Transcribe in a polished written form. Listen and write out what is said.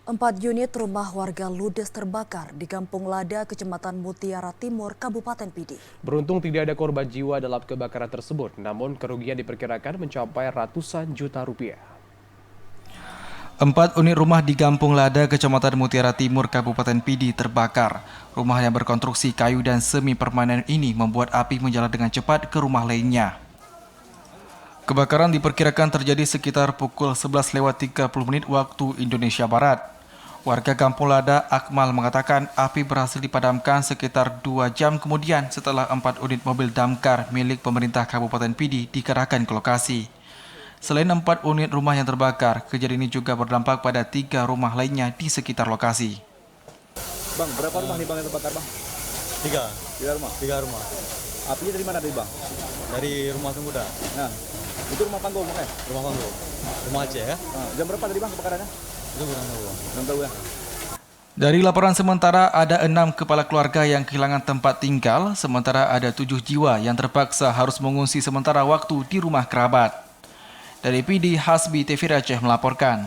4 unit rumah warga ludes terbakar di Kampung Lada, Kecamatan Mutiara Timur, Kabupaten Pidi. Beruntung tidak ada korban jiwa dalam kebakaran tersebut, namun kerugian diperkirakan mencapai ratusan juta rupiah. 4 unit rumah di Kampung Lada, Kecamatan Mutiara Timur, Kabupaten Pidi terbakar. Rumah yang berkonstruksi kayu dan semi permanen ini membuat api menjalar dengan cepat ke rumah lainnya. Kebakaran diperkirakan terjadi sekitar pukul 11:30 waktu Indonesia Barat. Warga Kampung Lada, Akmal, mengatakan api berhasil dipadamkan sekitar 2 jam kemudian setelah 4 unit mobil damkar milik pemerintah Kabupaten Pidi dikerahkan ke lokasi. Selain 4 unit rumah yang terbakar, kejadian ini juga berdampak pada 3 rumah lainnya di sekitar lokasi. Bang, berapa rumah nih bang yang terbakar bang? 3 rumah. 3 rumah. Apinya dari mana tadi bang? Dari rumah Tengguda. Nah, itu rumah panggung bang ya? Rumah Panggung. Rumah Aceh ya? Nah, jam berapa tadi bang kebakarannya? Itu kurang tahu. Belum tahu ya. Dari laporan sementara, ada 6 kepala keluarga yang kehilangan tempat tinggal, sementara ada 7 jiwa yang terpaksa harus mengungsi sementara waktu di rumah kerabat. Dari Pidi, Hasbi TV Aceh melaporkan.